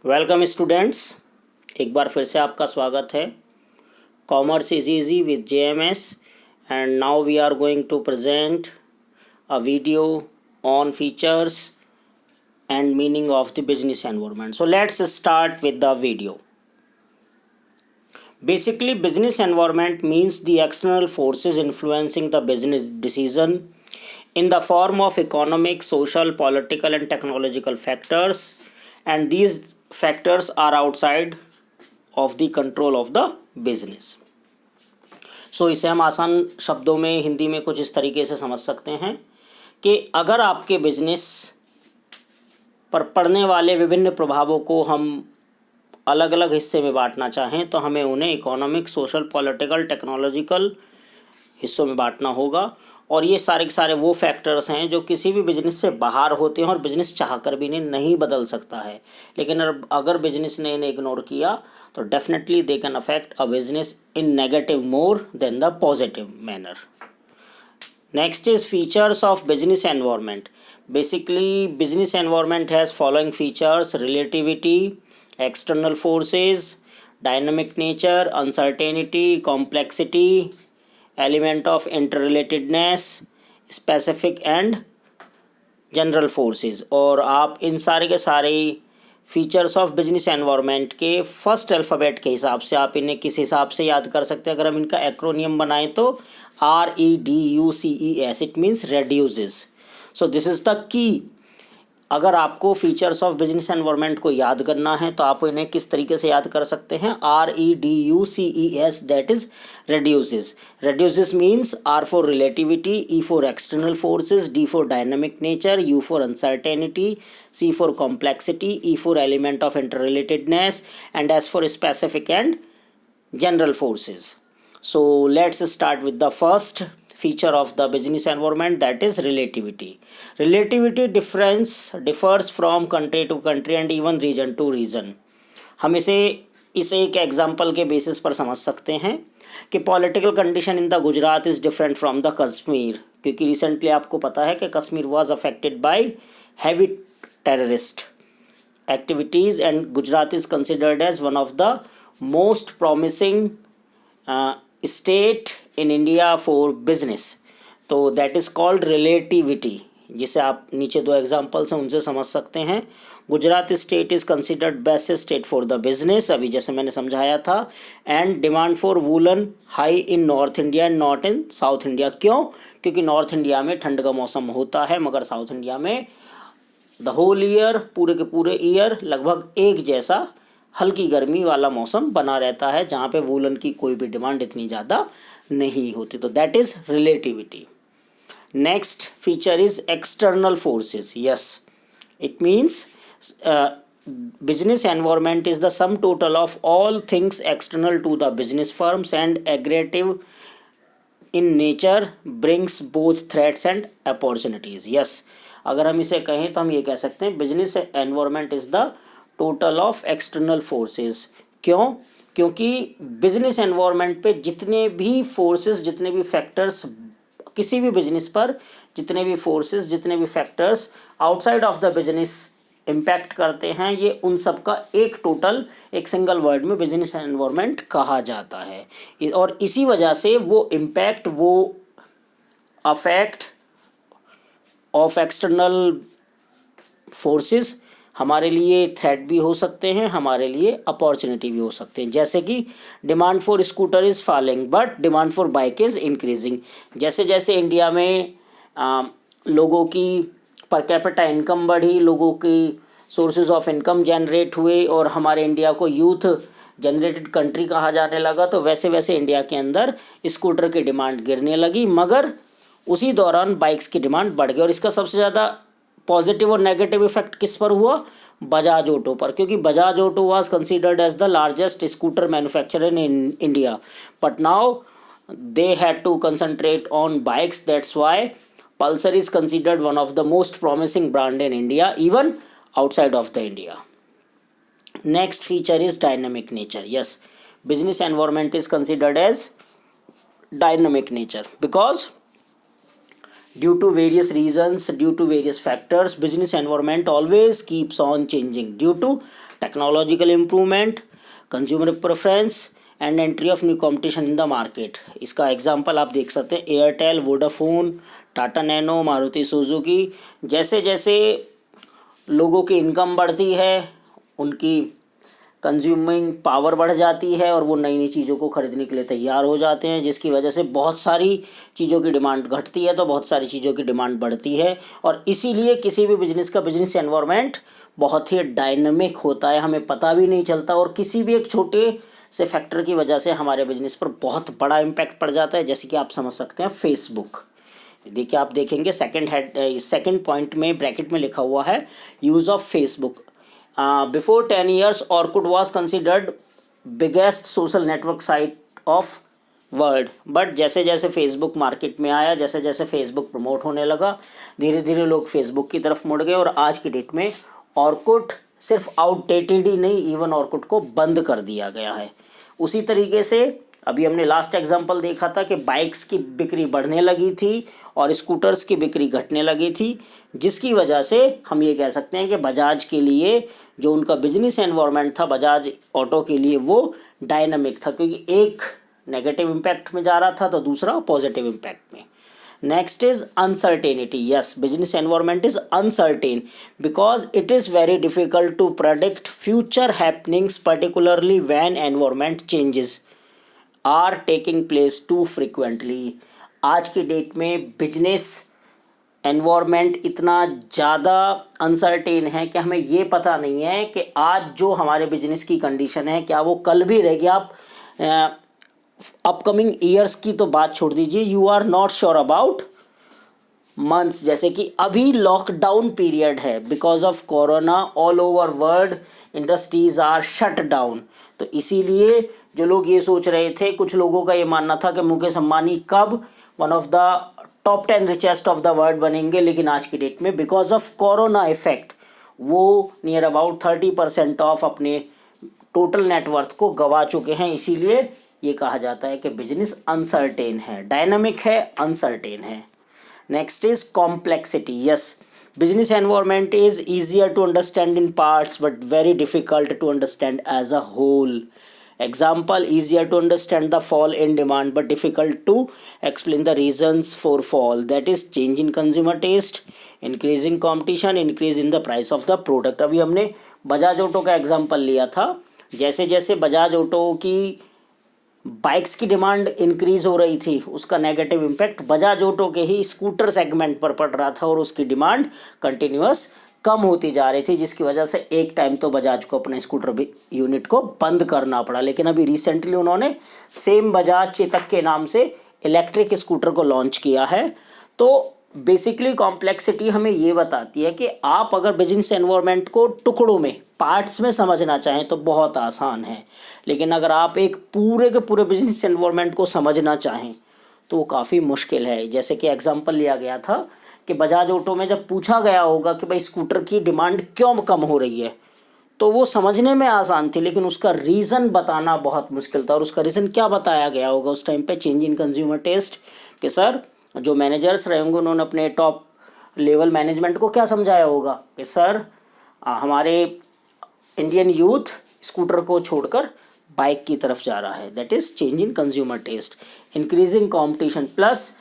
Welcome students, एक बार फिर से आपका स्वागत है। Commerce is easy with JMS and now we are going to present a video on features and meaning of the business environment. So let's start with the video. Basically, business environment means the external forces influencing the business decision in the form of economic, social, political, and technological factors, and these factors are outside of the control of the business. So इसे हम आसान शब्दों में हिंदी में कुछ इस तरीके से समझ सकते हैं कि अगर आपके बिजनेस पर पड़ने वाले विभिन्न प्रभावों को हम अलग अलग हिस्से में बांटना चाहें तो हमें उन्हें इकोनॉमिक, सोशल, पॉलिटिकल, टेक्नोलॉजिकल हिस्सों में बांटना होगा। और ये सारे के सारे वो फैक्टर्स हैं जो किसी भी बिजनेस से बाहर होते हैं और बिजनेस चाहकर भी इन्हें नहीं बदल सकता है। लेकिन अगर बिजनेस ने इन्हें इग्नोर किया तो definitely they can affect a business in negative more than the positive manner. Next is features of business environment. Basically, business environment has following features: relativity, external forces, dynamic nature, uncertainty, complexity, element of interrelatedness, specific and general forces. और आप इन सारे के सारे features of business environment के first alphabet के हिसाब से आप इन्हें किस हिसाब से याद कर सकते हैं। अगर हम इनका एक्रोनियम बनाएं तो REDUCES, it means reduces. So this is the key. अगर आपको फीचर्स ऑफ बिजनेस एनवायरनमेंट को याद करना है तो आप इन्हें किस तरीके से याद कर सकते हैं। REDUCES, that is reduces. Reduces means R for relativity, E for external forces, D for dynamic nature, U for uncertainty, C for complexity, E for element of interrelatedness, and S for specific and general forces. So let's start with the first feature of the business environment, that is relativity. Relativity differs from country to country and even region to region. हम इसे एक example के basis पर समझ सकते हैं कि political condition in the Gujarat is different from the Kashmir, क्योंकि रिसेंटली आपको पता है कि Kashmir was affected by heavy terrorist activities and Gujarat is considered as one of the most promising state in India for business. तो दैट इज़ कॉल्ड रिलेटिविटी, जिसे आप नीचे दो एग्जांपल्स हैं उनसे समझ सकते हैं। Gujarat state is considered best state for the business, अभी जैसे मैंने समझाया था। And demand for woollen high in north India and not in south India. क्यों? क्योंकि नॉर्थ इंडिया में ठंड का मौसम होता है मगर साउथ इंडिया में द होल ईयर, पूरे के पूरे ईयर लगभग एक जैसा हल्की गर्मी वाला मौसम बना रहता है, जहाँ पे वूलन की कोई भी डिमांड इतनी ज़्यादा नहीं होती। तो that is relativity. Next feature is external forces. Yes, it means business environment is the sum total of all things external to the business firms and aggregative in nature, brings both threats and opportunities. Yes, अगर हम इसे कहें तो हम ये कह सकते हैं business environment is the total of external forces. क्यों? क्योंकि बिजनेस एनवायरनमेंट पे जितने भी फोर्सेस, जितने भी फैक्टर्स किसी भी बिजनेस पर, जितने भी फोर्सेस, जितने भी factors outside of the business impact करते हैं, ये उन सब का एक टोटल, एक सिंगल वर्ड में बिजनेस एनवायरनमेंट कहा जाता है। और इसी वजह से वो इम्पैक्ट, वो अफेक्ट ऑफ एक्सटर्नल फोर्सेस हमारे लिए थ्रेट भी हो सकते हैं, हमारे लिए अपॉर्चुनिटी भी हो सकते हैं। जैसे कि demand for scooter is falling but demand for bike is increasing. जैसे जैसे इंडिया में लोगों की पर कैपिटा इनकम बढ़ी, लोगों की सोर्सेज ऑफ इनकम जनरेट हुए और हमारे इंडिया को यूथ जनरेटेड कंट्री कहा जाने लगा, तो वैसे वैसे इंडिया के अंदर स्कूटर की डिमांड गिरने लगी, मगर उसी दौरान बाइक्स की डिमांड बढ़ गई। और इसका सबसे ज़्यादा पॉजिटिव और नेगेटिव इफेक्ट किस पर हुआ? बजाज ऑटो पर, क्योंकि Bajaj auto was considered as the largest scooter manufacturer in India, but now they had to concentrate on bikes. That's why Pulsar is considered one of the most promising brand in India, even outside of the India. Next feature is dynamic nature. Yes, business environment is considered as dynamic nature because Due to various reasons, due to various factors, business environment always keeps on changing due to technological improvement, consumer preference and entry of new competition in the market. इसका example आप देख सकते हैं Airtel, Vodafone, Tata nano, Maruti Suzuki. जैसे जैसे लोगों की income बढ़ती है, उनकी कंज्यूमिंग पावर बढ़ जाती है और वो नई नई चीज़ों को ख़रीदने के लिए तैयार हो जाते हैं, जिसकी वजह से बहुत सारी चीज़ों की डिमांड घटती है तो बहुत सारी चीज़ों की डिमांड बढ़ती है। और इसीलिए किसी भी बिजनेस का बिजनेस एनवायरनमेंट बहुत ही डायनामिक होता है, हमें पता भी नहीं चलता और किसी भी एक छोटे से फैक्टर की वजह से हमारे बिजनेस पर बहुत बड़ा इम्पैक्ट पड़ जाता है। जैसे कि आप समझ सकते हैं फेसबुक। देखिए, आप देखेंगे सेकंड पॉइंट में ब्रैकेट में लिखा हुआ है use of Facebook. Before 10 years, Orkut was considered biggest social network site of world. But जैसे जैसे फेसबुक मार्केट में आया, जैसे जैसे फेसबुक प्रमोट होने लगा, धीरे धीरे लोग फेसबुक की तरफ मुड़ गए और आज की डेट में ऑर्कुट सिर्फ आउटडेटेड ही नहीं, इवन ऑर्कुट को बंद कर दिया गया है। उसी तरीके से अभी हमने लास्ट एग्जांपल देखा था कि बाइक्स की बिक्री बढ़ने लगी थी और स्कूटर्स की बिक्री घटने लगी थी, जिसकी वजह से हम ये कह सकते हैं कि बजाज के लिए जो उनका बिजनेस एनवायरनमेंट था, बजाज ऑटो के लिए वो डायनामिक था, क्योंकि एक नेगेटिव इम्पैक्ट में जा रहा था तो दूसरा पॉजिटिव इम्पैक्ट में। Next is uncertainty. Yes, business environment is uncertain because it is very difficult to predict future happenings, particularly when environment changes are taking place too frequently. आज की डेट में बिजनेस एनवायरनमेंट इतना ज़्यादा uncertain है कि हमें ये पता नहीं है कि आज जो हमारे बिजनेस की कंडीशन है क्या वो कल भी रहेगी। आप अपकमिंग ईयर्स की तो बात छोड़ दीजिए, you are not sure about months. जैसे कि अभी लॉकडाउन पीरियड है because of corona, all over world industries are shut down. तो इसीलिए जो लोग ये सोच रहे थे, कुछ लोगों का ये मानना था कि मुकेश अंबानी कब one of the top 10 richest of the world बनेंगे, लेकिन आज की डेट में बिकॉज ऑफ कोरोना इफेक्ट वो नियर अबाउट 30% ऑफ अपने टोटल नेटवर्थ को गंवा चुके हैं। इसीलिए ये कहा जाता है कि बिजनेस अनसर्टेन है, डायनामिक है, अनसर्टेन है। Next is complexity. Yes, business environment is easier to understand in parts but very difficult to understand as a whole. Example, easier to understand the fall in demand but difficult to explain the reasons for fall. That is change in consumer taste, increasing competition, increase in the price of the product. अभी हमने Bajaj auto का example लिया था। जैसे जैसे Bajaj auto की bikes की demand increase हो रही थी, उसका नेगेटिव इम्पैक्ट बजाज ऑटो के ही स्कूटर सेगमेंट पर पड़ रहा था और उसकी डिमांड कंटिन्यूअस कम होती जा रही थी, जिसकी वजह से एक टाइम तो बजाज को अपने स्कूटर यूनिट को बंद करना पड़ा। लेकिन अभी रिसेंटली उन्होंने सेम बजाज चेतक के नाम से इलेक्ट्रिक स्कूटर को लॉन्च किया है। तो बेसिकली कॉम्प्लेक्सिटी हमें ये बताती है कि आप अगर बिजनेस एनवायरनमेंट को टुकड़ों में, पार्ट्स में समझना चाहें तो बहुत आसान है, लेकिन अगर आप एक पूरे के पूरे बिजनेस एनवायरनमेंट को समझना चाहें तो वो काफ़ी मुश्किल है। जैसे कि एग्जांपल लिया गया था कि बजाज ऑटो में जब पूछा गया होगा कि भाई स्कूटर की डिमांड क्यों कम हो रही है, तो वो समझने में आसान थी, लेकिन उसका रीज़न बताना बहुत मुश्किल था। और उसका रीज़न क्या बताया गया होगा उस टाइम पे? Change in consumer taste. कि सर जो मैनेजर्स रहे होंगे उन्होंने अपने टॉप लेवल मैनेजमेंट को क्या समझाया होगा कि सर हमारे इंडियन यूथ स्कूटर को छोड़कर बाइक की तरफ जा रहा है। That is change in consumer taste. Increasing competition, plus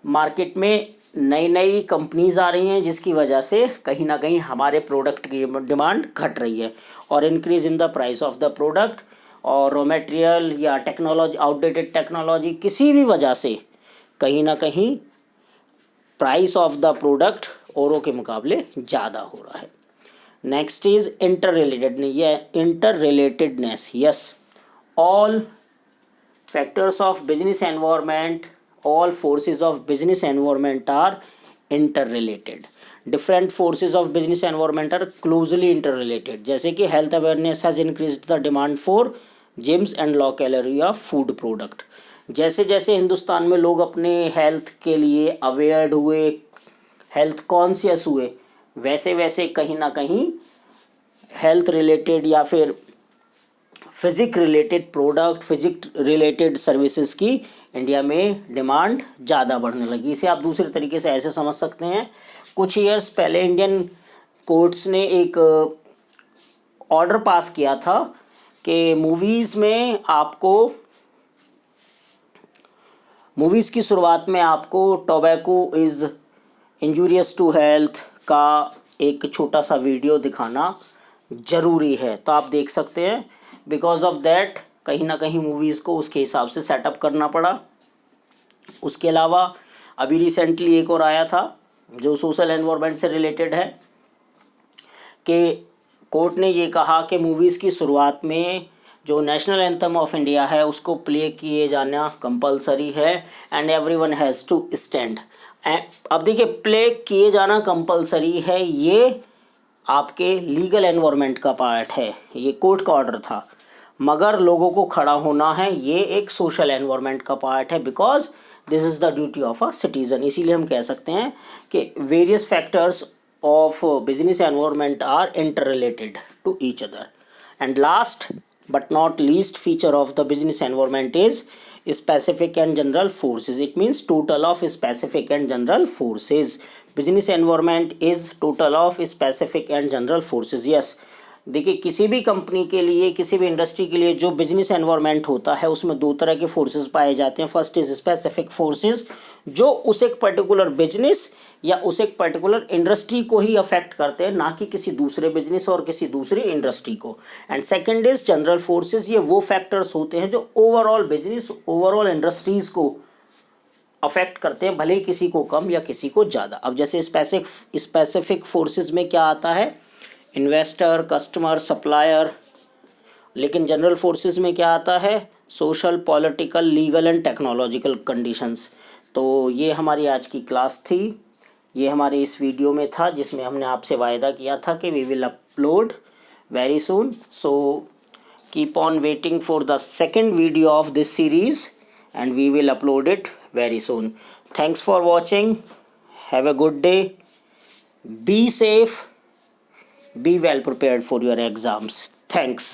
market में नई नई कंपनीज आ रही हैं, जिसकी वजह से कहीं ना कहीं हमारे प्रोडक्ट की डिमांड घट रही है। और increase in the price of the product, और रॉ मटेरियल या टेक्नोलॉजी, आउटडेटेड टेक्नोलॉजी, किसी भी वजह से कहीं ना कहीं प्राइस ऑफ द प्रोडक्ट औरों के मुकाबले ज़्यादा हो रहा है। Next is interrelatedness. Yes, all factors of business environment, all forces of business environment are interrelated. Different forces of business environment are closely interrelated. जैसे कि health awareness has increased the demand for gyms and low calorie of food product. जैसे जैसे हिंदुस्तान में लोग अपने health के लिए अवेयर्ड हुए, हेल्थ कॉन्शियस हुए, वैसे वैसे कहीं ना कहीं हेल्थ रिलेटेड या फिर physique related product, physique related services की इंडिया में डिमांड ज़्यादा बढ़ने लगी। इसे आप दूसरे तरीके से ऐसे समझ सकते हैं, कुछ ईयर्स पहले इंडियन कोर्ट्स ने एक ऑर्डर पास किया था कि मूवीज़ की शुरुआत में आपको tobacco is injurious to health का एक छोटा सा वीडियो दिखाना ज़रूरी है। तो आप देख सकते हैं, बिकॉज ऑफ दैट कहीं ना कहीं मूवीज़ को उसके हिसाब से सेटअप करना पड़ा। उसके अलावा अभी रिसेंटली एक और आया था जो सोशल एनवायरनमेंट से रिलेटेड है, कि कोर्ट ने ये कहा कि मूवीज़ की शुरुआत में जो नेशनल एंथम ऑफ इंडिया है उसको प्ले किए जाना कंपलसरी है and everyone has to stand. अब देखिए, प्ले किए जाना कंपलसरी है, ये आपके लीगल एनवायरनमेंट का पार्ट है, ये कोर्ट का ऑर्डर था, मगर लोगों को खड़ा होना है, ये एक सोशल एनवायरनमेंट का पार्ट है, because this is the duty of a citizen. इसीलिए हम कह सकते हैं कि various factors of business environment are interrelated to each other. And last but not least feature of the business environment is specific and general forces. It means total of specific and general forces. Business environment is total of specific and general forces. Yes, देखिए, किसी भी company के लिए, किसी भी industry के लिए जो बिजनेस एनवायरनमेंट होता है उसमें दो तरह के फोर्सेस पाए जाते हैं। फर्स्ट इज स्पेसिफिक फोर्सेस, जो उस एक पर्टिकुलर बिजनेस या उस एक पर्टिकुलर इंडस्ट्री को ही अफेक्ट करते हैं, ना कि किसी दूसरे बिजनेस और किसी दूसरी इंडस्ट्री को। And second is general forces, ये वो फैक्टर्स होते हैं जो ओवरऑल बिजनेस, ओवरऑल इंडस्ट्रीज़ को अफेक्ट करते हैं, भले ही किसी को कम या किसी को ज़्यादा। अब जैसे स्पेसिफिक फोर्सेस में क्या आता है, इन्वेस्टर, कस्टमर, सप्लायर। लेकिन जनरल फोर्सेस में क्या आता है, social, political, legal and technological conditions. तो ये हमारी आज की क्लास थी, ये हमारे इस वीडियो में था जिसमें हमने आपसे वायदा किया था कि we will upload very soon. So keep on waiting for the second video of this series and we will upload it very soon. Thanks for watching, have a good day, be safe, be well prepared for your exams. Thanks.